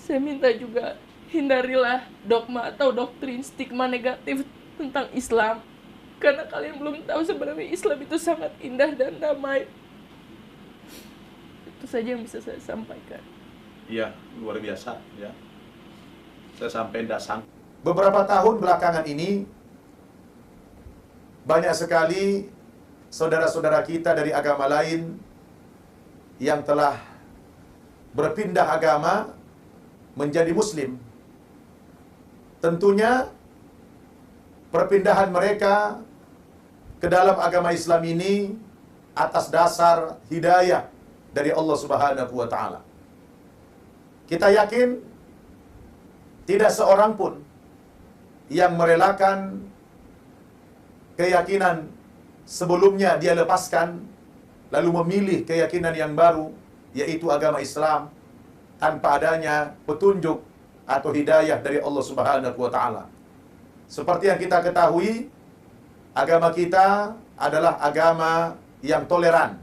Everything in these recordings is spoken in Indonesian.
Saya minta juga hindarilah dogma atau doktrin stigma negatif tentang Islam. Karena kalian belum tahu sebenarnya Islam itu sangat indah dan damai. Itu saja yang bisa saya sampaikan. Iya, luar biasa ya. Saya sampai dasang. Beberapa tahun belakangan ini banyak sekali saudara-saudara kita dari agama lain yang telah berpindah agama menjadi Muslim. Tentunya perpindahan mereka ke dalam agama Islam ini atas dasar hidayah dari Allah Subhanahu wa taala. Kita yakin tidak seorang pun yang merelakan keyakinan sebelumnya dia lepaskan lalu memilih keyakinan yang baru, yaitu agama Islam, tanpa adanya petunjuk atau hidayah dari Allah Subhanahu wa taala. Seperti yang kita ketahui, agama kita adalah agama yang toleran.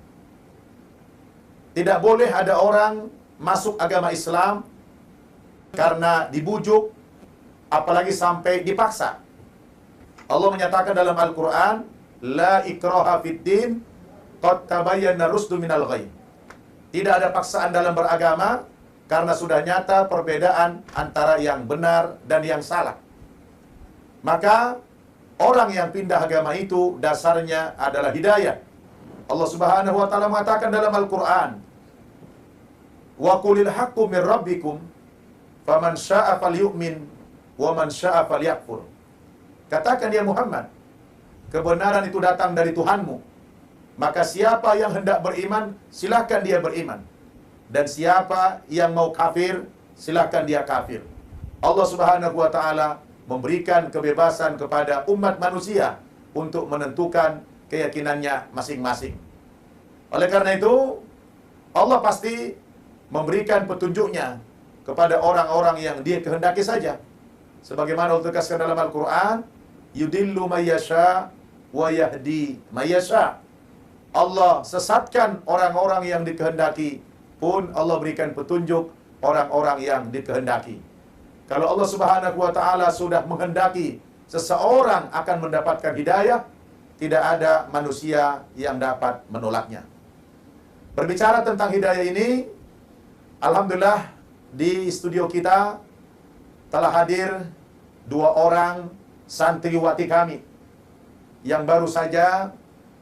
Tidak boleh ada orang masuk agama Islam karena dibujuk, apalagi sampai dipaksa. Allah menyatakan dalam Al-Quran, La ikraha fid din, qad tabayyana rusdu minal ghayy. Tidak ada paksaan dalam beragama, karena sudah nyata perbedaan antara yang benar dan yang salah. Maka orang yang pindah agama itu dasarnya adalah hidayah. Allah Subhanahu wa taala mengatakan dalam Al-Qur'an, "Wa qulil haqqu mir rabbikum, faman syaa'a falyu'min wa man syaa'a falyakfur." Katakan ya Muhammad, kebenaran itu datang dari Tuhanmu. Maka siapa yang hendak beriman, silakan dia beriman. Dan siapa yang mau kafir, silakan dia kafir. Allah Subhanahu wa taala memberikan kebebasan kepada umat manusia untuk menentukan keyakinannya masing-masing. Oleh karena itu, Allah pasti memberikan petunjuknya kepada orang-orang yang dia kehendaki saja. Sebagaimana Allah tegaskan dalam Al-Quran, yudillu mayyasha wa yahdi mayyasha. Allah sesatkan orang-orang yang dikehendaki, pun Allah berikan petunjuk orang-orang yang dikehendaki. Kalau Allah Subhanahu wa taala sudah menghendaki seseorang akan mendapatkan hidayah, tidak ada manusia yang dapat menolaknya. Berbicara tentang hidayah ini, alhamdulillah di studio kita telah hadir 2 orang santriwati kami yang baru saja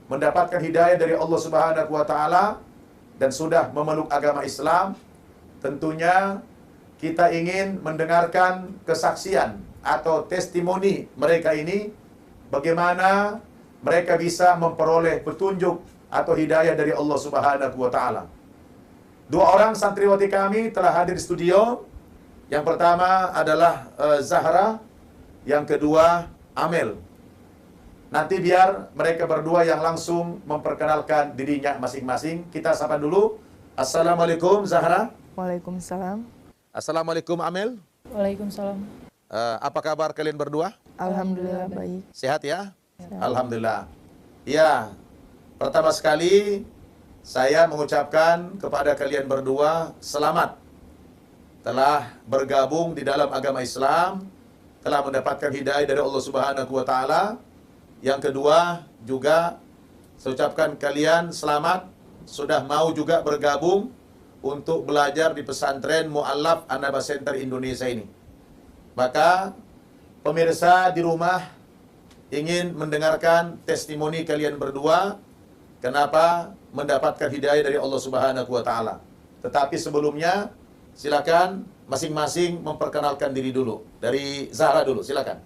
mendapatkan hidayah dari Allah Subhanahu wa taala dan sudah memeluk agama Islam. Tentunya kita ingin mendengarkan kesaksian atau testimoni mereka ini, bagaimana mereka bisa memperoleh petunjuk atau hidayah dari Allah Subhanahu wa taala. 2 orang santriwati kami telah hadir di studio. Yang pertama adalah Zahra, yang kedua Amel. Nanti biar mereka berdua yang langsung memperkenalkan dirinya masing-masing. Kita sapa dulu. Assalamualaikum Zahra. Waalaikumsalam. Assalamualaikum Amel. Waalaikumsalam. Apa kabar kalian berdua? Alhamdulillah baik. Sehat ya? Sehat. Alhamdulillah. Ya, pertama sekali saya mengucapkan kepada kalian berdua selamat telah bergabung di dalam agama Islam, telah mendapatkan hidayah dari Allah Subhanahu wa taala. Yang kedua juga saya ucapkan kalian selamat sudah mau juga bergabung untuk belajar di pesantren Mu'allaf An-Naba Center Indonesia ini. Maka pemirsa di rumah ingin mendengarkan testimoni kalian berdua kenapa mendapatkan hidayah dari Allah Subhanahu wa taala. Tetapi sebelumnya silakan masing-masing memperkenalkan diri dulu. Dari Zahra dulu, silakan.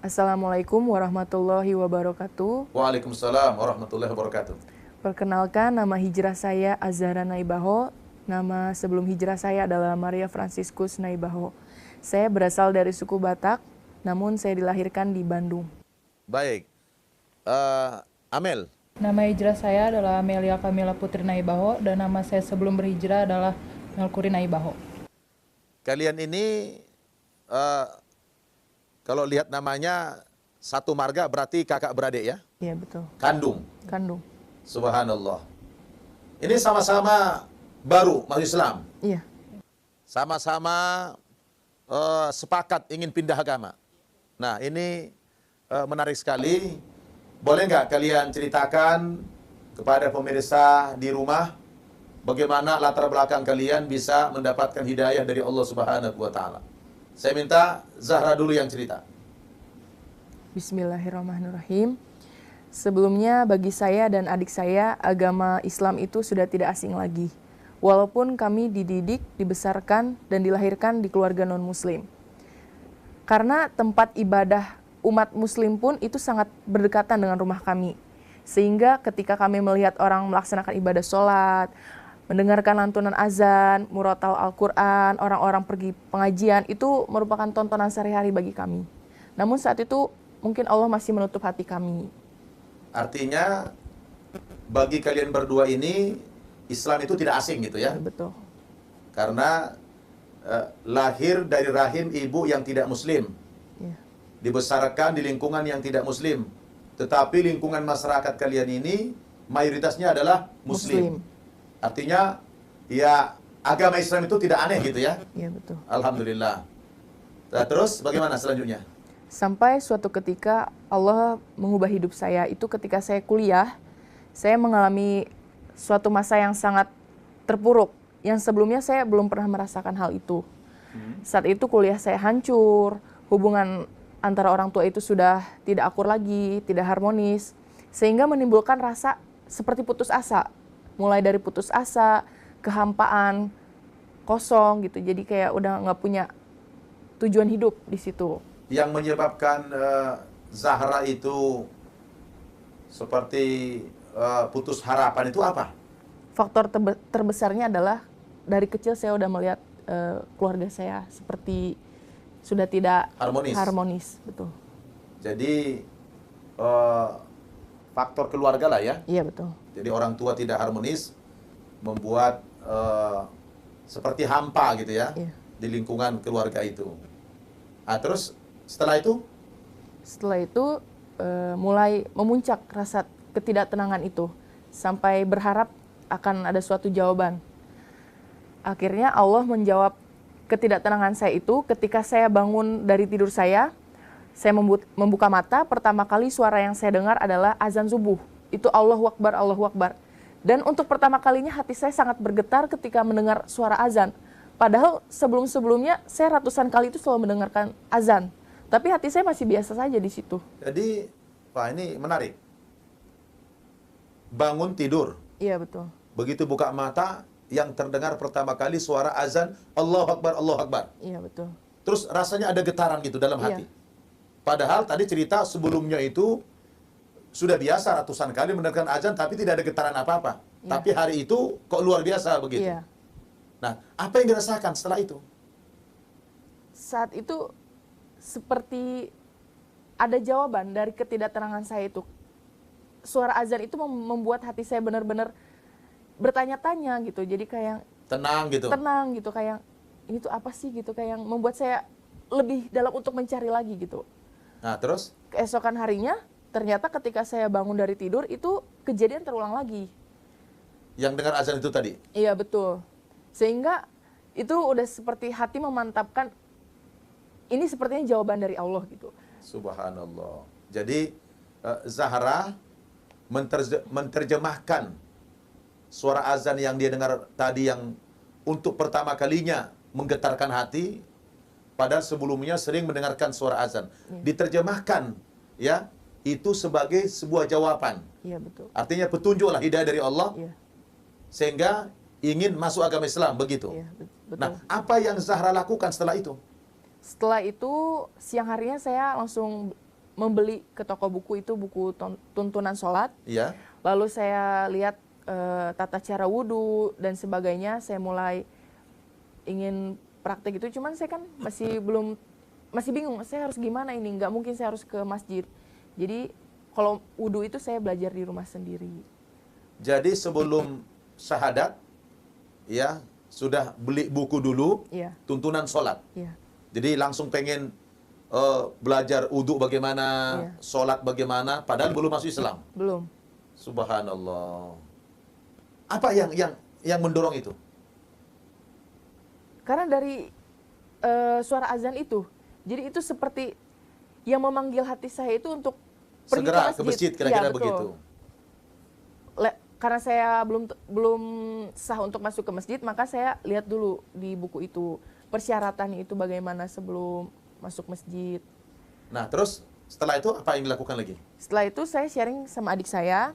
Assalamualaikum warahmatullahi wabarakatuh. Waalaikumsalam warahmatullahi wabarakatuh. Perkenalkan, nama hijrah saya Azhara Naibaho. Nama sebelum hijrah saya adalah Maria Franciscus Naibaho. Saya berasal dari suku Batak, namun saya dilahirkan di Bandung. Baik. Amel. Nama hijrah saya adalah Amelia Kamila Putri Naibaho dan nama saya sebelum berhijrah adalah Melkuri Naibaho. Kalian ini kalau lihat namanya satu marga berarti kakak beradik ya? Iya betul. Kandung. Kandung. Subhanallah. Ini sama-sama baru masuk Islam. Iya. sama-sama sepakat ingin pindah agama. Nah, ini menarik sekali. Boleh nggak kalian ceritakan kepada pemirsa di rumah bagaimana latar belakang kalian bisa mendapatkan hidayah dari Allah Subhanahu wa taala? Saya minta Zahra dulu yang cerita. Bismillahirrahmanirrahim. Sebelumnya bagi saya dan adik saya, agama Islam itu sudah tidak asing lagi. Walaupun kami dididik, dibesarkan, dan dilahirkan di keluarga non-muslim. Karena tempat ibadah umat muslim pun itu sangat berdekatan dengan rumah kami. Sehingga ketika kami melihat orang melaksanakan ibadah sholat, mendengarkan lantunan azan, murotal Al-Quran, orang-orang pergi pengajian, itu merupakan tontonan sehari-hari bagi kami. Namun saat itu mungkin Allah masih menutup hati kami. Artinya bagi kalian berdua ini Islam itu tidak asing gitu ya? Betul. Karena lahir dari rahim ibu yang tidak muslim. Ya. Dibesarkan di lingkungan yang tidak muslim. Tetapi lingkungan masyarakat kalian ini mayoritasnya adalah muslim. Artinya ya agama Islam itu tidak aneh gitu ya? Iya betul. Alhamdulillah. Nah, terus bagaimana selanjutnya? Sampai suatu ketika Allah mengubah hidup saya. Itu ketika saya kuliah, saya mengalami suatu masa yang sangat terpuruk. Yang sebelumnya saya belum pernah merasakan hal itu. Saat itu kuliah saya hancur, hubungan antara orang tua itu sudah tidak akur lagi, tidak harmonis. Sehingga menimbulkan rasa seperti putus asa. Mulai dari putus asa, kehampaan, kosong gitu. Jadi kayak udah nggak punya tujuan hidup di situ. Yang menyebabkan Zahra itu seperti putus harapan itu apa? Faktor terbesarnya adalah dari kecil saya udah melihat keluarga saya seperti sudah tidak harmonis, betul. Jadi faktor keluarga lah ya? Iya betul. Jadi orang tua tidak harmonis membuat seperti hampa gitu ya? Iya. Di lingkungan keluarga itu. Nah, terus setelah itu? Setelah itu mulai memuncak rasa ketidaktenangan itu sampai berharap akan ada suatu jawaban. Akhirnya Allah menjawab ketidaktenangan saya itu ketika saya bangun dari tidur saya membuka mata, pertama kali suara yang saya dengar adalah azan subuh. Itu Allahu Akbar, Allahu Akbar. Dan untuk pertama kalinya hati saya sangat bergetar ketika mendengar suara azan. Padahal sebelum-sebelumnya saya ratusan kali itu selalu mendengarkan azan. Tapi hati saya masih biasa saja di situ. Jadi, Pak, ini menarik. Bangun tidur. Iya betul. Begitu buka mata, yang terdengar pertama kali suara azan, Allahu Akbar, Allahu Akbar. Iya betul. Terus rasanya ada getaran gitu dalam hati. Iya. Padahal tadi cerita sebelumnya itu sudah biasa ratusan kali mendengarkan azan tapi tidak ada getaran apa-apa. Iya. Tapi hari itu kok luar biasa begitu. Iya. Nah, apa yang dirasakan setelah itu? Saat itu seperti ada jawaban dari ketidaktenangan saya itu. Suara azan itu membuat hati saya benar-benar bertanya-tanya gitu. Jadi kayak Tenang gitu. tenang gitu, kayak ini tuh apa sih gitu, kayak membuat saya lebih dalam untuk mencari lagi gitu. Nah, terus? Keesokan harinya ternyata ketika saya bangun dari tidur itu kejadian terulang lagi. Yang dengar azan itu tadi? Iya betul. Sehingga itu udah seperti hati memantapkan ini sepertinya jawaban dari Allah gitu. Subhanallah. Jadi Zahra menterjemahkan suara azan yang dia dengar tadi yang untuk pertama kalinya menggetarkan hati, padahal sebelumnya sering mendengarkan suara azan. Diterjemahkan ya, itu sebagai sebuah jawaban. Iya betul. Artinya petunjuklah hidayah dari Allah Iya. sehingga ingin masuk agama Islam begitu. Iya betul. Nah, apa yang Zahra lakukan setelah itu? Setelah itu siang harinya saya langsung membeli ke toko buku itu buku tuntunan sholat. Iya. Lalu saya lihat tata cara wudhu dan sebagainya. Saya mulai ingin praktek itu, cuman saya kan masih bingung. Saya harus gimana ini? Nggak mungkin saya harus ke masjid. Jadi kalau wudhu itu saya belajar di rumah sendiri. Jadi sebelum syahadat, ya sudah beli buku dulu, Iya. tuntunan sholat. Iya. Jadi langsung pengen belajar wudhu bagaimana, Iya. sholat bagaimana, padahal belum masuk Islam. Belum. Subhanallah. Apa yang mendorong itu? Karena dari suara azan itu, jadi itu seperti yang memanggil hati saya itu untuk pergi Segera ke ke masjid, kira-kira Iya, betul. begitu. Karena saya belum sah untuk masuk ke masjid, maka saya lihat dulu di buku itu persyaratannya itu bagaimana sebelum masuk masjid. Nah, terus setelah itu apa yang dilakukan lagi? Setelah itu saya sharing sama adik saya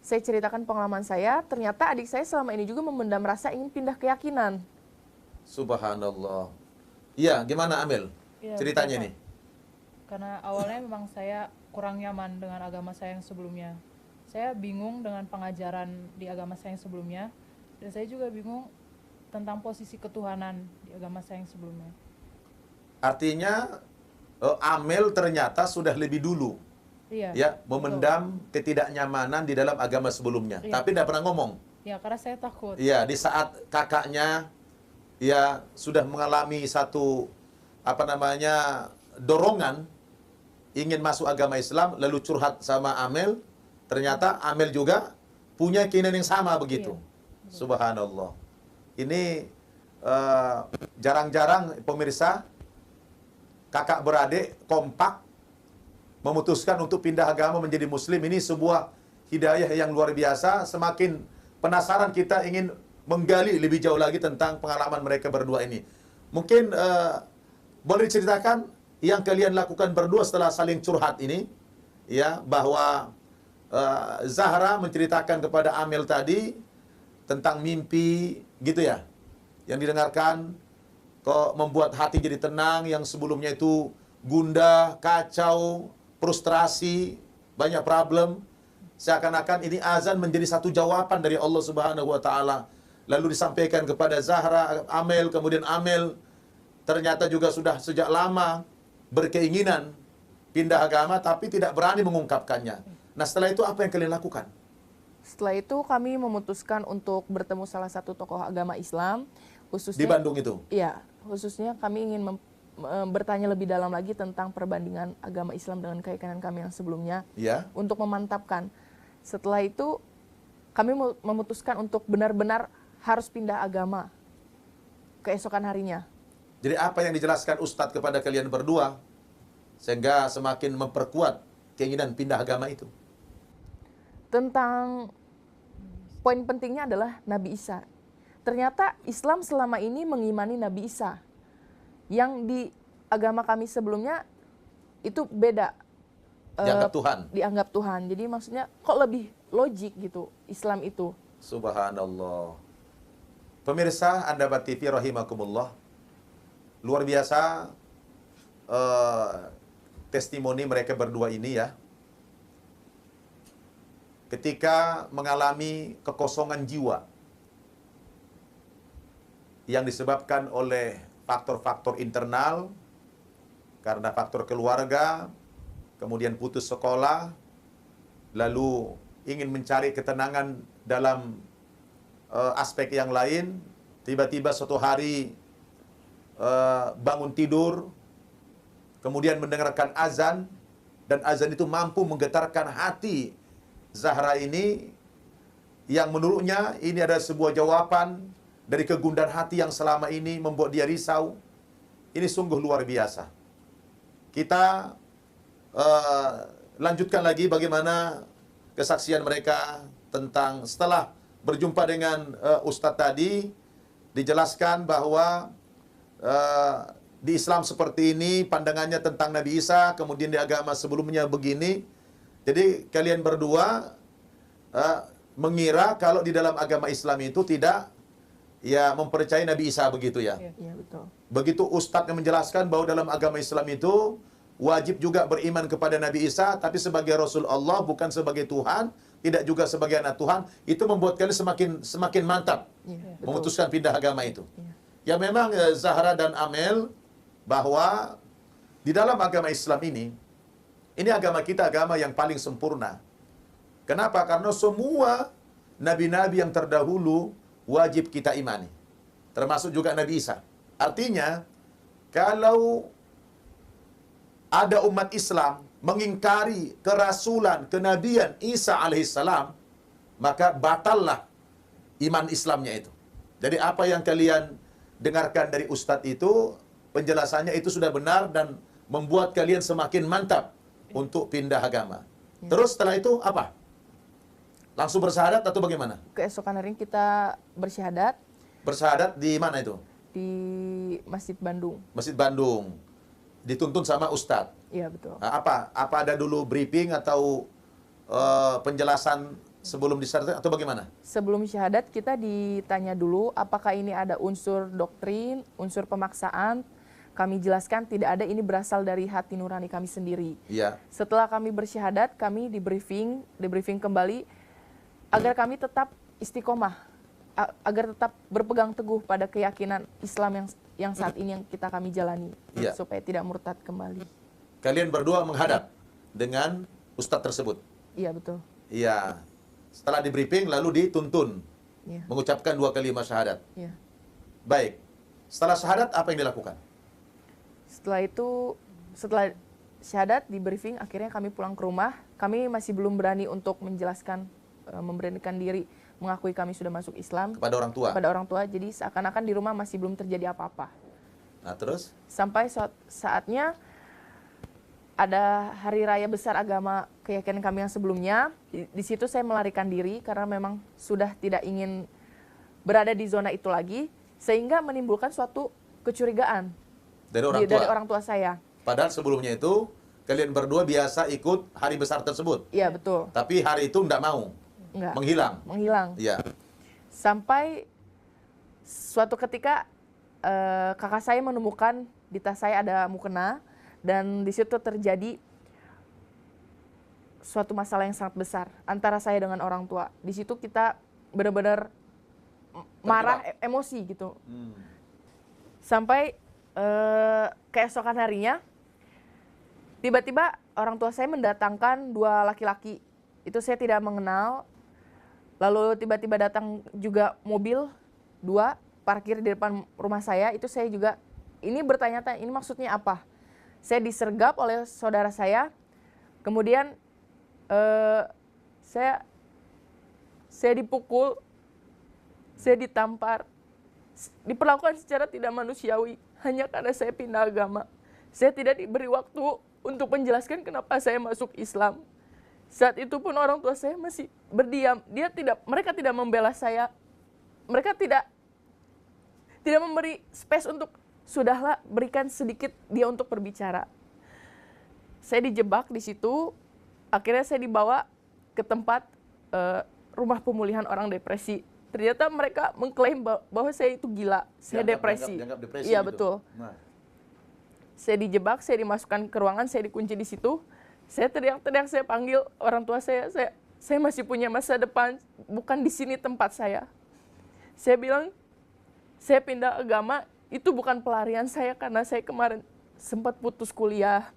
ceritakan pengalaman saya, ternyata adik saya selama ini juga memendam rasa ingin pindah keyakinan. Subhanallah. Iya, gimana Amel? Iya, Ceritanya betul, nih. Pak. Karena awalnya memang saya kurang nyaman dengan agama saya yang sebelumnya. Saya bingung dengan pengajaran di agama saya yang sebelumnya, dan saya juga bingung tentang posisi ketuhanan di agama saya yang sebelumnya. Artinya Amel ternyata sudah lebih dulu Iya. ya betul. memendam ketidaknyamanan di dalam agama sebelumnya, Iya. tapi tidak pernah ngomong. Ya, karena saya takut. Iya, di saat kakaknya ya sudah mengalami satu dorongan ingin masuk agama Islam, lalu curhat sama Amel, ternyata Amel juga punya keinginan yang sama begitu. Subhanallah. Ini jarang-jarang pemirsa kakak beradik kompak memutuskan untuk pindah agama menjadi muslim. Ini sebuah hidayah yang luar biasa. Semakin penasaran kita ingin menggali lebih jauh lagi tentang pengalaman mereka berdua ini. Mungkin boleh diceritakan yang kalian lakukan berdua setelah saling curhat ini, ya, bahwa Zahra menceritakan kepada Amel tadi tentang mimpi, gitu ya, yang didengarkan kok membuat hati jadi tenang, yang sebelumnya itu gundah, kacau, frustrasi, banyak problem. Seakan-akan ini azan menjadi satu jawaban dari Allah Subhanahu wa taala. Lalu disampaikan kepada Zahra, Amel, kemudian Amel ternyata juga sudah sejak lama berkeinginan pindah agama tapi tidak berani mengungkapkannya. Nah, setelah itu apa yang kalian lakukan? Setelah itu kami memutuskan untuk bertemu salah satu tokoh agama Islam, khususnya Di Bandung itu? Iya, khususnya kami ingin bertanya lebih dalam lagi tentang perbandingan agama Islam dengan keyakinan kami yang sebelumnya, Ya. untuk memantapkan. Setelah itu kami memutuskan untuk benar-benar harus pindah agama keesokan harinya. Jadi apa yang dijelaskan Ustadz kepada kalian berdua sehingga semakin memperkuat keinginan pindah agama itu? Tentang poin pentingnya adalah Nabi Isa. Ternyata Islam selama ini mengimani Nabi Isa. Yang di agama kami sebelumnya itu beda. Dianggap Tuhan. Dianggap Tuhan. Jadi maksudnya kok lebih logik gitu Islam itu. Subhanallah. Pemirsa Anda TV rahimakumullah. Luar biasa testimoni mereka berdua ini ya. Ketika mengalami kekosongan jiwa yang disebabkan oleh faktor-faktor internal, karena faktor keluarga, kemudian putus sekolah, lalu ingin mencari ketenangan dalam aspek yang lain, tiba-tiba suatu hari bangun tidur, kemudian mendengarkan azan, dan azan itu mampu menggetarkan hati Zahra ini, yang menurutnya ini adalah sebuah jawaban dari kegundahan hati yang selama ini membuat dia risau. Ini sungguh luar biasa. Kita lanjutkan lagi bagaimana kesaksian mereka tentang setelah berjumpa dengan Ustadz tadi, dijelaskan bahwa di Islam seperti ini pandangannya tentang Nabi Isa, kemudian di agama sebelumnya begini. Jadi kalian berdua mengira kalau di dalam agama Islam itu tidak ya mempercayai Nabi Isa, begitu ya. Iya, betul. Begitu Ustadz yang menjelaskan bahwa dalam agama Islam itu wajib juga beriman kepada Nabi Isa, tapi sebagai Rasul Allah, bukan sebagai Tuhan, tidak juga sebagai anak Tuhan. Itu membuat kalian semakin mantap Iya, betul. memutuskan pindah agama itu. Iya. Ya memang Zahra dan Amel, bahwa di dalam agama Islam ini agama kita, agama yang paling sempurna. Kenapa? Karena semua nabi-nabi yang terdahulu wajib kita imani. Termasuk juga Nabi Isa. Artinya, kalau ada umat Islam mengingkari kerasulan, kenabian Isa alaihissalam, maka batallah iman Islamnya itu. Jadi apa yang kalian dengarkan dari Ustadz itu, penjelasannya itu sudah benar dan membuat kalian semakin mantap untuk pindah agama. Terus setelah itu apa? Langsung bersyahadat atau bagaimana? Keesokan harinya kita bersyahadat Bersyahadat di mana itu? di Masjid Bandung. Masjid Bandung. Dituntun sama Ustadz. Iya, betul. Nah, apa ada dulu briefing atau penjelasan sebelum disyahadat atau bagaimana? Sebelum syahadat kita ditanya dulu apakah ini ada unsur doktrin, unsur pemaksaan. Kami jelaskan tidak ada, ini berasal dari hati nurani kami sendiri. Iya. Setelah kami bersyahadat, kami di briefing kembali agar kami tetap istiqomah, agar tetap berpegang teguh pada keyakinan Islam yang saat ini yang kami jalani, Iya. supaya tidak murtad kembali. Kalian berdua menghadap dengan Ustadz tersebut. Iya, betul. Iya. Setelah di briefing lalu dituntun Iya. mengucapkan 2 kalimat syahadat. Iya. Baik. Setelah syahadat apa yang dilakukan? Setelah syahadat di briefing, akhirnya kami pulang ke rumah. Kami masih belum berani untuk menjelaskan, memberanikan diri, mengakui kami sudah masuk Islam Kepada orang tua. kepada orang tua. Jadi seakan-akan di rumah masih belum terjadi apa-apa. Nah, terus? Sampai saatnya ada hari raya besar agama keyakinan kami yang sebelumnya. Di situ saya melarikan diri karena memang sudah tidak ingin berada di zona itu lagi, sehingga menimbulkan suatu kecurigaan Dari orang tua. dari orang tua saya. Padahal sebelumnya itu kalian berdua biasa ikut hari besar tersebut. Iya, betul. Tapi hari itu enggak mau. Enggak. Menghilang. Iya. Sampai suatu ketika kakak saya menemukan di tas saya ada mukena, dan di situ terjadi suatu masalah yang sangat besar antara saya dengan orang tua. Di situ kita benar-benar marah, emosi gitu. Sampai keesokan harinya, tiba-tiba orang tua saya mendatangkan 2 laki-laki. Itu saya tidak mengenal. Lalu tiba-tiba datang juga mobil 2 parkir di depan rumah saya. Itu saya juga ini bertanya-tanya, ini maksudnya apa? Saya disergap oleh saudara saya. Kemudian saya dipukul, saya ditampar, diperlakukan secara tidak manusiawi hanya karena saya pindah agama. Saya tidak diberi waktu untuk menjelaskan kenapa saya masuk Islam. Saat itu pun orang tua saya masih berdiam. Mereka tidak membela saya. Mereka tidak memberi space untuk, sudahlah, berikan sedikit dia untuk berbicara. Saya dijebak di situ. Akhirnya saya dibawa ke tempat rumah pemulihan orang depresi. Ternyata mereka mengklaim bahwa saya itu gila, saya depresi. Dianggap depresi Iya, gitu. betul. Nah. Saya dijebak, saya dimasukkan ke ruangan, saya dikunci di situ. Saya teriak-teriak, saya panggil orang tua saya masih punya masa depan, bukan di sini tempat saya. Saya bilang, saya pindah agama, itu bukan pelarian saya karena saya kemarin sempat putus kuliah.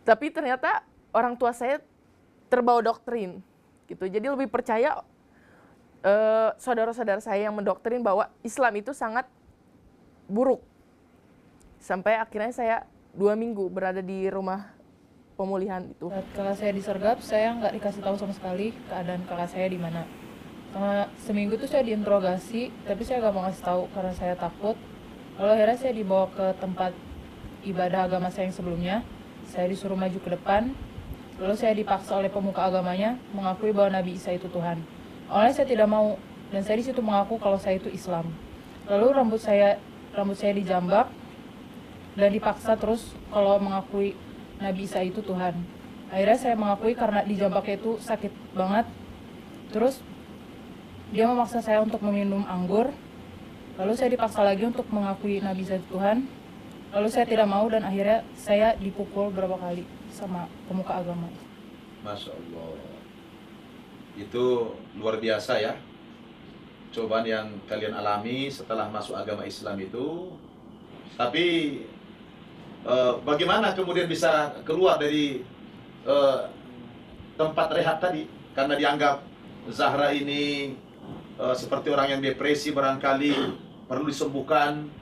Tapi ternyata orang tua saya terbawa doktrin, gitu. Jadi lebih percaya saudara-saudara saya yang mendoktrin bahwa Islam itu sangat buruk. Sampai akhirnya saya 2 minggu berada di rumah pemulihan itu. Saat kakak saya disergap, saya nggak dikasih tahu sama sekali keadaan kakak saya di mana. Sama seminggu tuh saya diinterogasi, tapi saya nggak mau ngasih tahu karena saya takut. Lalu akhirnya saya dibawa ke tempat ibadah agama saya yang sebelumnya. Saya disuruh maju ke depan. Lalu saya dipaksa oleh pemuka agamanya mengakui bahwa Nabi Isa itu Tuhan. Awalnya saya tidak mau, dan saya di situ mengaku kalau saya itu Islam. Lalu rambut saya dijambak dan dipaksa terus kalau mengakui Nabi Isa itu Tuhan. Akhirnya saya mengakui karena dijambaknya itu sakit banget. Terus dia memaksa saya untuk meminum anggur. Lalu saya dipaksa lagi untuk mengakui Nabi Isa itu Tuhan. Lalu saya tidak mau dan akhirnya saya dipukul berapa kali sama pemuka agama. Masya Allah. Itu luar biasa ya. Cobaan yang kalian alami setelah masuk agama Islam itu. Tapi bagaimana kemudian bisa keluar dari tempat rehab tadi? Karena dianggap Zahra ini seperti orang yang depresi barangkali, perlu disembuhkan,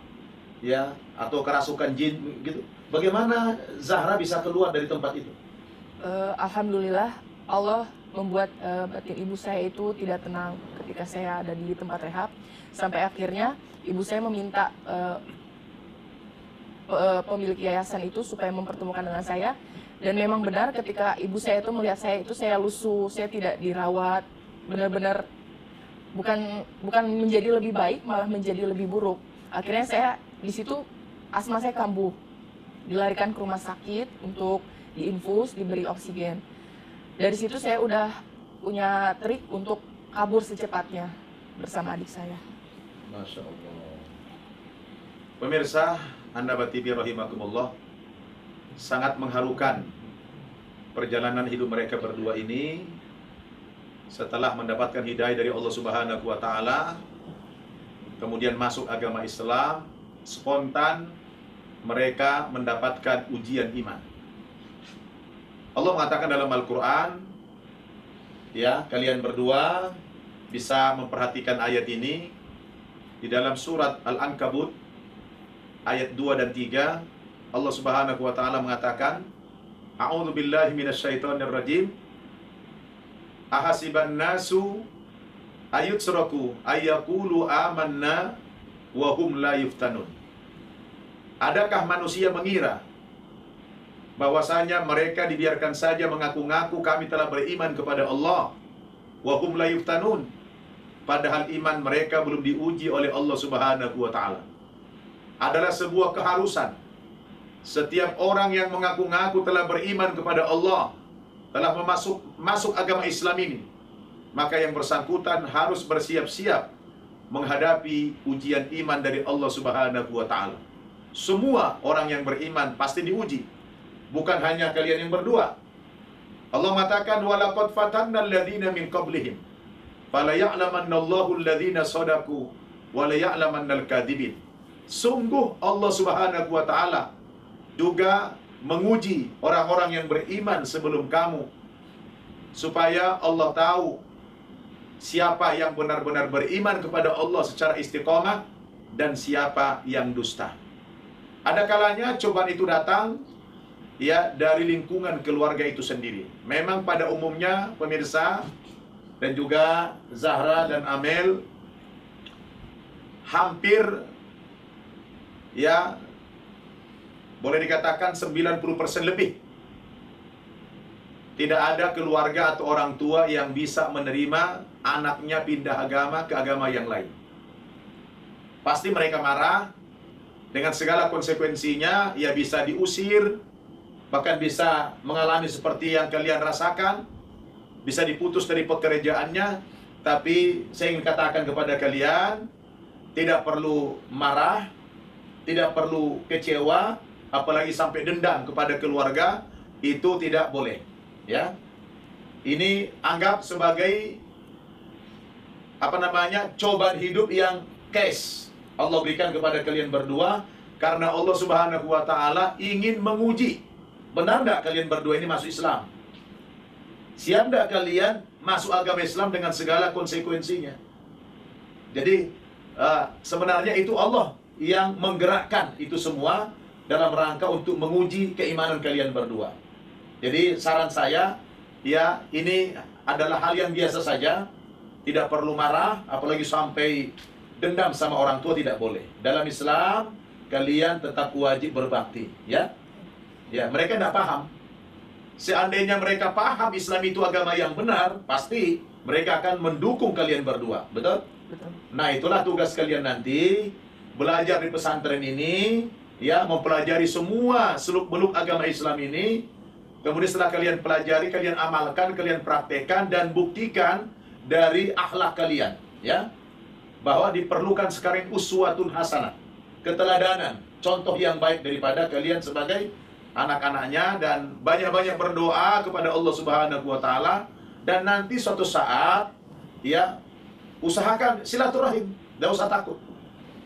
ya, atau kerasukan jin gitu. Bagaimana Zahra bisa keluar dari tempat itu? Alhamdulillah Allah membuat batin ibu saya itu tidak tenang ketika saya ada di tempat rehab. Sampai akhirnya ibu saya meminta pemilik yayasan itu supaya mempertemukan dengan saya. Dan memang benar ketika ibu saya itu melihat saya itu saya lusuh, saya tidak dirawat, benar-benar bukan menjadi lebih baik, malah menjadi lebih buruk. Akhirnya saya di situ asma saya kambuh, dilarikan ke rumah sakit untuk diinfus, diberi oksigen. Dari situ saya udah punya trik untuk kabur secepatnya bersama adik saya. Masya Allah. Pemirsa, Anda batibi rahimakumullah, sangat mengharukan perjalanan hidup mereka berdua ini. Setelah mendapatkan hidayah dari Allah Subhanahu wa Ta'ala, kemudian masuk agama Islam, spontan mereka mendapatkan ujian iman. Allah mengatakan dalam Al-Quran, ya, kalian berdua bisa memperhatikan ayat ini di dalam surat Al-Ankabut ayat 2 dan 3. Allah Subhanahu wa Ta'ala mengatakan, A'udzu billahi minasyaitonir rajim. Ahasiban nasu ayutsraku ayyaqulu amanna wa hum la yuftanun. Adakah manusia mengira bahwasanya mereka dibiarkan saja mengaku-ngaku kami telah beriman kepada Allah, wa hum la yuftanun, padahal iman mereka belum diuji oleh Allah Subhanahu wa Ta'ala. Adalah sebuah keharusan setiap orang yang mengaku-ngaku telah beriman kepada Allah, telah masuk agama Islam ini, maka yang bersangkutan harus bersiap-siap menghadapi ujian iman dari Allah Subhanahu wa Ta'ala. Semua orang yang beriman pasti diuji, bukan hanya kalian yang berdua. Allah mengatakan, walaqad fatanna alladhina min qablihim fala ya'lamanna Allahu alladhina sadaqu wa la ya'lamanna al-kadhibin. Sungguh Allah Subhanahu wa Ta'ala juga menguji orang-orang yang beriman sebelum kamu, supaya Allah tahu siapa yang benar-benar beriman kepada Allah secara istiqamah dan siapa yang dusta. Ada kalanya cobaan itu datang ya dari lingkungan keluarga itu sendiri. Memang pada umumnya pemirsa dan juga Zahra dan Amel, hampir ya boleh dikatakan 90% lebih tidak ada keluarga atau orang tua yang bisa menerima anaknya pindah agama ke agama yang lain. Pasti mereka marah dengan segala konsekuensinya, ya bisa diusir, bahkan bisa mengalami seperti yang kalian rasakan, bisa diputus dari pekerjaannya. Tapi saya ingin katakan kepada kalian, tidak perlu marah, tidak perlu kecewa, apalagi sampai dendam kepada keluarga, itu tidak boleh. Ya, ini anggap sebagai cobaan hidup yang case Allah berikan kepada kalian berdua, karena Allah Subhanahu wa Ta'ala ingin menguji, benar enggak kalian berdua ini masuk Islam? Siap enggak kalian masuk agama Islam dengan segala konsekuensinya? Jadi sebenarnya itu Allah yang menggerakkan itu semua dalam rangka untuk menguji keimanan kalian berdua. Jadi saran saya, ya ini adalah hal yang biasa saja, tidak perlu marah, apalagi sampai dendam sama orang tua, tidak boleh. Dalam Islam kalian tetap wajib berbakti, ya. Ya, mereka tidak paham. Seandainya mereka paham Islam itu agama yang benar, pasti mereka akan mendukung kalian berdua, betul? Betul. Nah, itulah tugas kalian nanti, belajar di pesantren ini, ya, mempelajari semua seluk-beluk agama Islam ini. Kemudian setelah kalian pelajari, kalian amalkan, kalian praktekkan dan buktikan dari akhlak kalian, ya, bahwa diperlukan sekarang uswatun hasanah, keteladanan, contoh yang baik daripada kalian sebagai anak-anaknya, dan banyak-banyak berdoa kepada Allah Subhanahu wa Ta'ala. Dan nanti suatu saat, ya, usahakan silaturahim, tidak usah takut,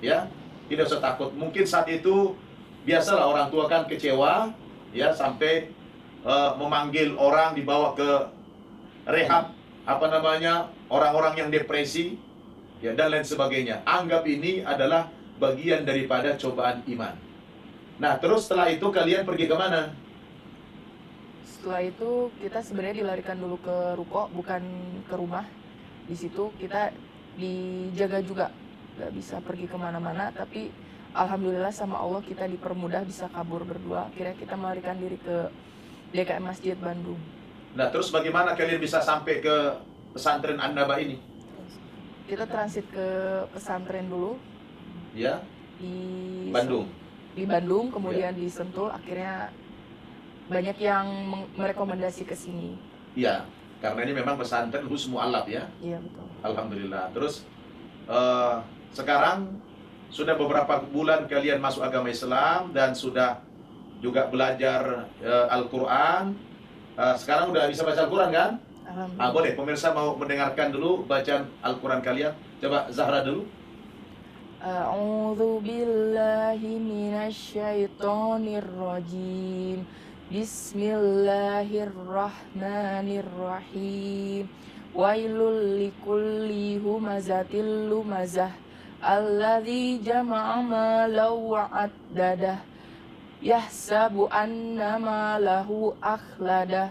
ya, tidak usah takut. Mungkin saat itu biasalah orang tua kan kecewa, ya, sampai memanggil orang, dibawa ke rehab, orang-orang yang depresi, ya, dan lain sebagainya. Anggap ini adalah bagian daripada cobaan iman. Nah, terus setelah itu kalian pergi kemana? Setelah itu kita sebenarnya dilarikan dulu ke ruko, bukan ke rumah. Di situ kita dijaga juga, nggak bisa pergi kemana-mana, tapi alhamdulillah sama Allah kita dipermudah bisa kabur berdua. Akhirnya kita melarikan diri ke DKM Masjid Bandung. Nah, terus bagaimana kalian bisa sampai ke pesantren An-Naba ini? Kita transit ke pesantren dulu Ya, di Bandung. Di Bandung, kemudian di Sentul. Akhirnya banyak yang merekomendasi ke sini. Iya, karena ini memang pesantren khusus mu'alaf ya. Iya betul. Alhamdulillah. Terus sekarang sudah beberapa bulan kalian masuk agama Islam dan sudah juga belajar Al-Quran. Sekarang udah bisa baca Al-Quran kan? Alhamdulillah. Boleh, pemirsa mau mendengarkan dulu bacaan Al-Quran kalian. Coba Zahra dulu. A'udzu billahi minasyaitonir rajim. Bismillahirrahmanirrahim. Wailul likulli humazatil lumazah alladzi jama'a malan wa 'addadah yahsabu anna malahu akhladah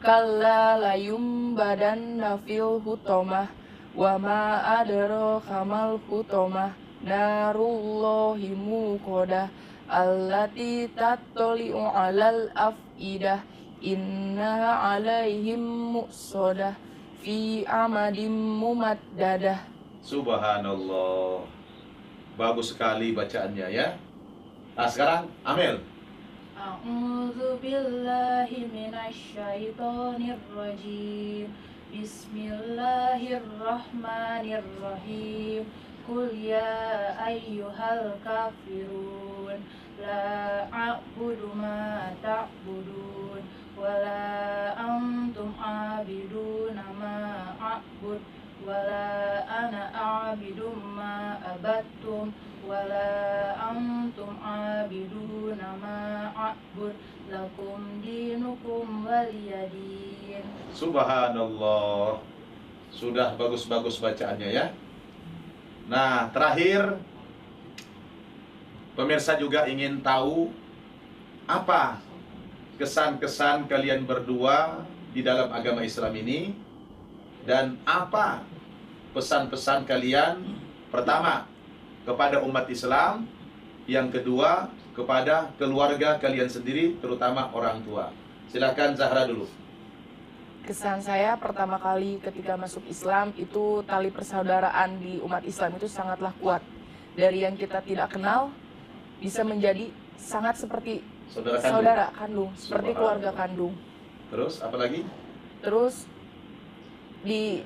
kalla layumbadanna fil hutamah wa ma adraka mal hutamah narullahi muqadah allati tattali'u 'alal afidah innaha 'alaihim muqsadah fi amadin mumaddadah. Subhanallah. Bagus sekali bacaannya ya. Nah, sekarang Amel. A'udzu billahi minasyaitonir rajim. Bismillahirrahmanirrahim. Qul ya ayyuhal kafirun la a'budu ma ta'budun wa la antum 'abiduna ma a'bud wa la ana a'budu ma abattum wala antum abiduna ma a'bud lakum dinukum waliyadin. Subhanallah. Sudah bagus-bagus bacaannya ya. Nah, terakhir pemirsa juga ingin tahu apa kesan-kesan kalian berdua di dalam agama Islam ini dan apa pesan-pesan kalian pertama kepada umat Islam, yang kedua kepada keluarga kalian sendiri, terutama orang tua. Silakan Zahra dulu. Kesan saya pertama kali ketika masuk Islam itu tali persaudaraan di umat Islam itu sangatlah kuat. Dari yang kita tidak kenal bisa menjadi sangat seperti saudara kandung, seperti keluarga kandung. Terus apa lagi? Terus di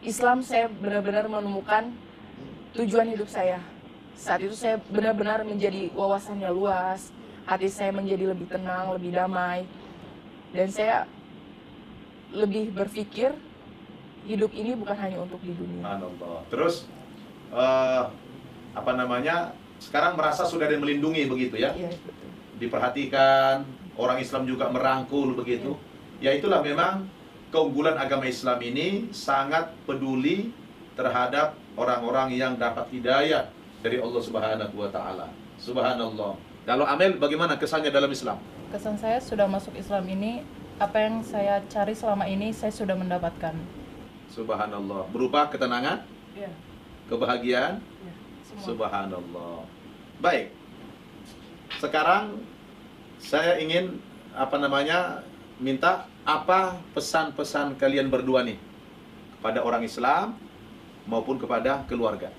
Islam saya benar-benar menemukan tujuan hidup saya. Saat itu saya benar-benar menjadi wawasannya luas, hati saya menjadi lebih tenang, lebih damai, dan saya lebih berpikir hidup ini bukan hanya untuk di dunia. Subhanallah. Terus apa namanya? Sekarang merasa sudah ada yang melindungi begitu ya? Iya, betul. Diperhatikan, orang Islam juga merangkul begitu. Ya itulah memang keunggulan agama Islam ini sangat peduli terhadap orang-orang yang dapat hidayah dari Allah Subhanahu wa taala. Subhanallah. Kalau Amel bagaimana kesannya dalam Islam? Kesan saya sudah masuk Islam ini, apa yang saya cari selama ini saya sudah mendapatkan. Subhanallah. Berupa ketenangan, Iya, kebahagiaan. iya, semua. Subhanallah. Baik. Sekarang saya ingin minta apa pesan-pesan kalian berdua nih kepada orang Islam maupun kepada keluarga.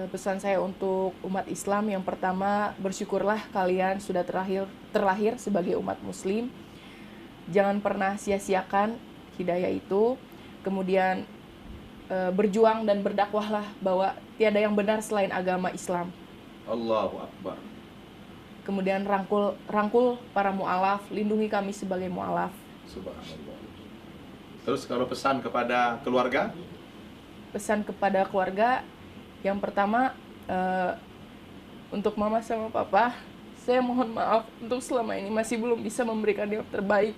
Pesan saya untuk umat Islam yang pertama, bersyukurlah kalian sudah terlahir sebagai umat Muslim. Jangan pernah sia-siakan hidayah itu. Kemudian berjuang dan berdakwahlah bahwa tiada yang benar selain agama Islam. Allahu Akbar. Kemudian rangkul para mu'alaf, lindungi kami sebagai mu'alaf. Subhanallah. Terus kalau pesan kepada keluarga? Pesan kepada keluarga, yang pertama untuk mama sama papa, saya mohon maaf untuk selama ini masih belum bisa memberikan yang terbaik.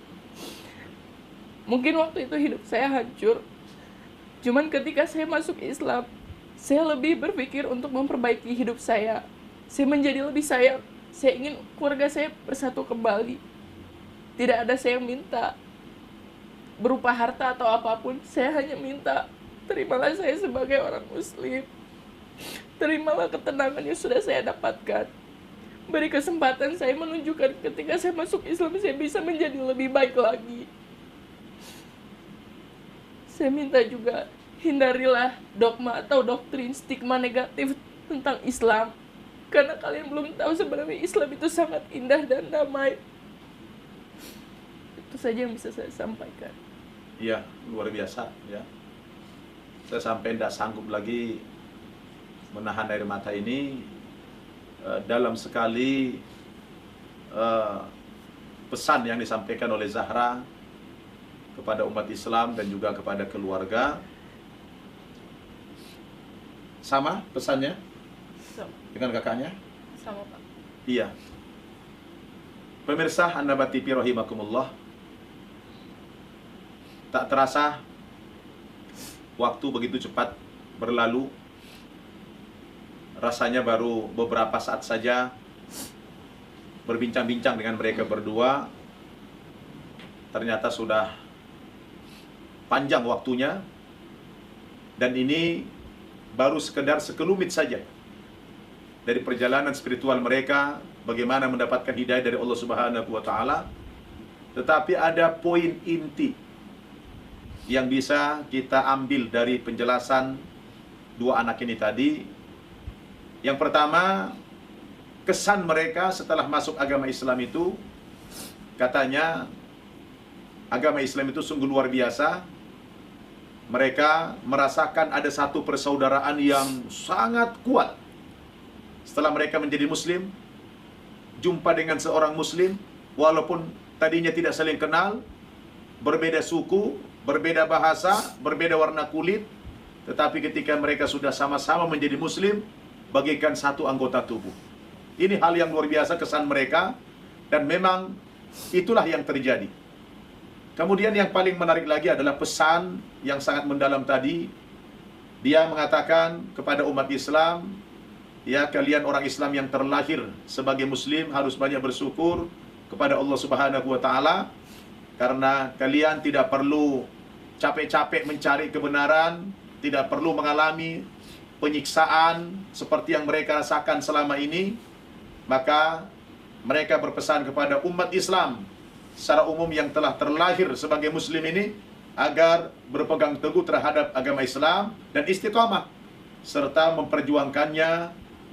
Mungkin waktu itu hidup saya hancur. Cuman ketika saya masuk Islam, saya lebih berpikir untuk memperbaiki hidup saya. Saya menjadi lebih sayang. Saya ingin keluarga saya bersatu kembali. Tidak ada saya yang minta berupa harta atau apapun. Saya hanya minta terimalah saya sebagai orang muslim. Terimalah ketenangan yang sudah saya dapatkan. Beri kesempatan saya menunjukkan ketika saya masuk Islam saya bisa menjadi lebih baik lagi. Saya minta juga hindarilah dogma atau doktrin stigma negatif tentang Islam. Karena kalian belum tahu sebenarnya Islam itu sangat indah dan damai. Itu saja yang bisa saya sampaikan. Iya, luar biasa ya. Saya sampai tidak sanggup lagi menahan air mata ini. Dalam sekali pesan yang disampaikan oleh Zahra kepada umat Islam dan juga kepada keluarga. Sama pesannya dengan kakaknya? Sama, Pak. Iya. Pemirsa An-Naba TV rahimakumullah. Tak terasa waktu begitu cepat berlalu. Rasanya baru beberapa saat saja berbincang-bincang dengan mereka berdua. Ternyata sudah panjang waktunya. Dan ini baru sekedar sekelumit saja dari perjalanan spiritual mereka, bagaimana mendapatkan hidayah dari Allah Subhanahu wa taala. Tetapi ada poin inti yang bisa kita ambil dari penjelasan dua anak ini tadi. Yang pertama, kesan mereka setelah masuk agama Islam itu, katanya agama Islam itu sungguh luar biasa. Mereka merasakan ada satu persaudaraan yang sangat kuat. Setelah mereka menjadi Muslim, jumpa dengan seorang Muslim, walaupun tadinya tidak saling kenal, berbeda suku, berbeda bahasa, berbeda warna kulit, tetapi ketika mereka sudah sama-sama menjadi Muslim, bagaikan satu anggota tubuh. Ini hal yang luar biasa kesan mereka, dan memang itulah yang terjadi. Kemudian yang paling menarik lagi adalah pesan yang sangat mendalam tadi. Dia mengatakan kepada umat Islam, ya, kalian orang Islam yang terlahir sebagai Muslim harus banyak bersyukur kepada Allah Subhanahu wa taala, karena kalian tidak perlu capek-capek mencari kebenaran, tidak perlu mengalami penyiksaan seperti yang mereka rasakan selama ini. Maka mereka berpesan kepada umat Islam secara umum yang telah terlahir sebagai Muslim ini agar berpegang teguh terhadap agama Islam dan istiqamah, serta memperjuangkannya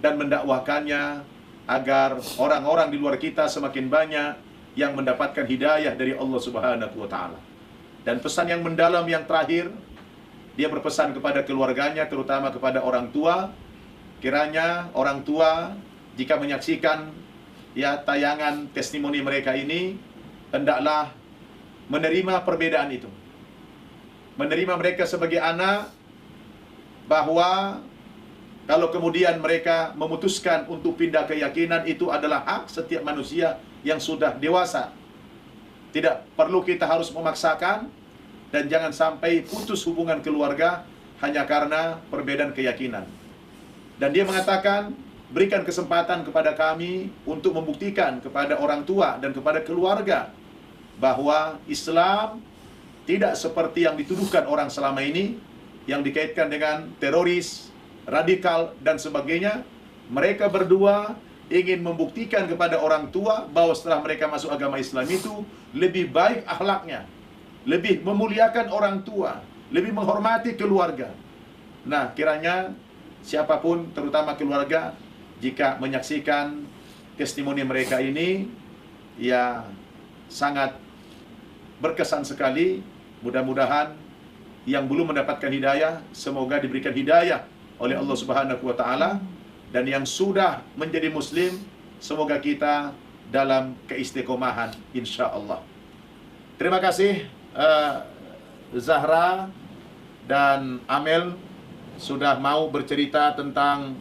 dan mendakwahkannya agar orang-orang di luar kita semakin banyak yang mendapatkan hidayah dari Allah Subhanahu wa taala. Dan pesan yang mendalam yang terakhir, dia berpesan kepada keluarganya, terutama kepada orang tua. Kiranya orang tua jika menyaksikan ya tayangan testimoni mereka ini, hendaklah menerima perbedaan itu. Menerima mereka sebagai anak, bahwa kalau kemudian mereka memutuskan untuk pindah keyakinan, itu adalah hak setiap manusia yang sudah dewasa. Tidak perlu kita harus memaksakan, dan jangan sampai putus hubungan keluarga hanya karena perbedaan keyakinan. Dan dia mengatakan, berikan kesempatan kepada kami untuk membuktikan kepada orang tua dan kepada keluarga bahwa Islam tidak seperti yang dituduhkan orang selama ini, yang dikaitkan dengan teroris, radikal, dan sebagainya. Mereka berdua ingin membuktikan kepada orang tua bahwa setelah mereka masuk agama Islam itu lebih baik akhlaknya, lebih memuliakan orang tua, lebih menghormati keluarga. Nah, kiranya siapapun, terutama keluarga, jika menyaksikan testimoni mereka ini, ya sangat berkesan sekali. Mudah-mudahan yang belum mendapatkan hidayah, semoga diberikan hidayah oleh Allah Subhanahu wa taala, dan yang sudah menjadi Muslim, semoga kita dalam keistiqomahan insyaallah. Terima kasih Zahra dan Amel sudah mau bercerita tentang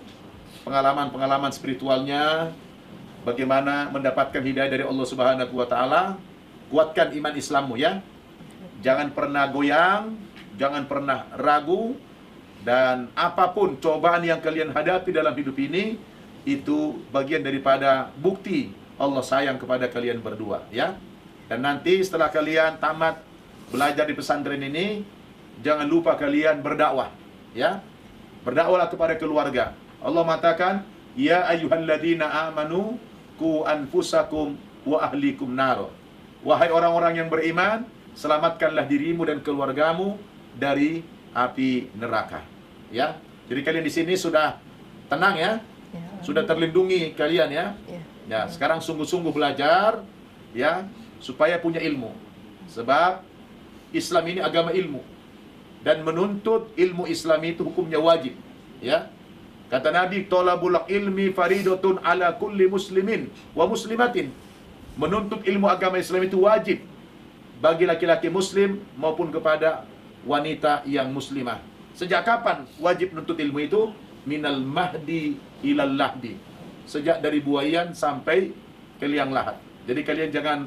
pengalaman-pengalaman spiritualnya, bagaimana mendapatkan hidayah dari Allah Subhanahu wa taala. Kuatkan iman Islammu ya. Jangan pernah goyang, jangan pernah ragu, dan apapun cobaan yang kalian hadapi dalam hidup ini, itu bagian daripada bukti Allah sayang kepada kalian berdua ya. Dan nanti setelah kalian tamat belajar di pesantren ini, jangan lupa kalian berdakwah, ya. Berdakwahlah kepada keluarga. Allah mengatakan, ya ayyuhalladzina amanu qu anfusakum wa ahlikum nar. Wahai orang-orang yang beriman, selamatkanlah dirimu dan keluargamu dari api neraka. Ya. Jadi kalian di sini sudah tenang ya. Sudah terlindungi kalian ya. Ya, sekarang sungguh-sungguh belajar ya supaya punya ilmu. Sebab Islam ini agama ilmu. Dan menuntut ilmu Islam itu hukumnya wajib, ya. Kata Nabi, talabul ilmi faridatun ala kulli muslimin wa muslimatin. Menuntut ilmu agama Islam itu wajib bagi laki-laki muslim maupun kepada wanita yang muslimah. Sejak kapan wajib menuntut ilmu itu? Minal mahdi ilal lahdi. Sejak dari buayan sampai ke liang lahat. Jadi kalian jangan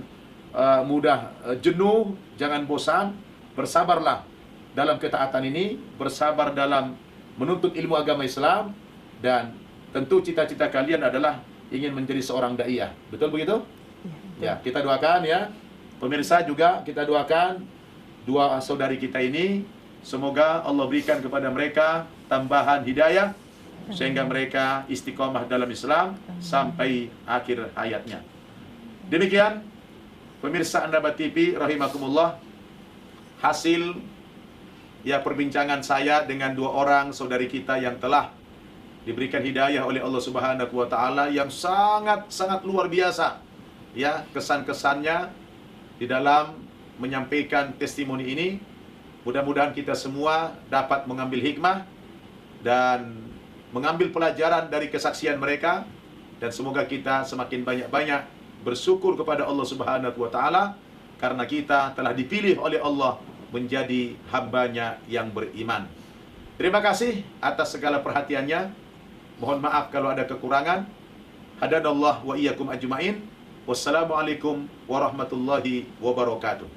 mudah jenuh, jangan bosan, bersabarlah dalam ketaatan ini, bersabar dalam menuntut ilmu agama Islam, dan tentu cita-cita kalian adalah ingin menjadi seorang daiyah. Betul begitu? Ya, kita doakan ya. Pemirsa juga kita doakan dua saudari kita ini, semoga Allah berikan kepada mereka tambahan hidayah sehingga mereka istiqomah dalam Islam sampai akhir hayatnya. Demikian pemirsa An-Naba TV rahimakumullah, hasil ya perbincangan saya dengan dua orang saudari kita yang telah diberikan hidayah oleh Allah Subhanahu wa taala, yang sangat luar biasa ya kesan-kesannya di dalam menyampaikan testimoni ini. Mudah-mudahan kita semua dapat mengambil hikmah dan mengambil pelajaran dari kesaksian mereka, dan semoga kita semakin banyak-banyak bersyukur kepada Allah Subhanahu wa taala karena kita telah dipilih oleh Allah menjadi hambanya yang beriman. Terima kasih atas segala perhatiannya. Mohon maaf kalau ada kekurangan. Hadanallah wa iyyakum ajmain. Wassalamualaikum warahmatullahi wabarakatuh.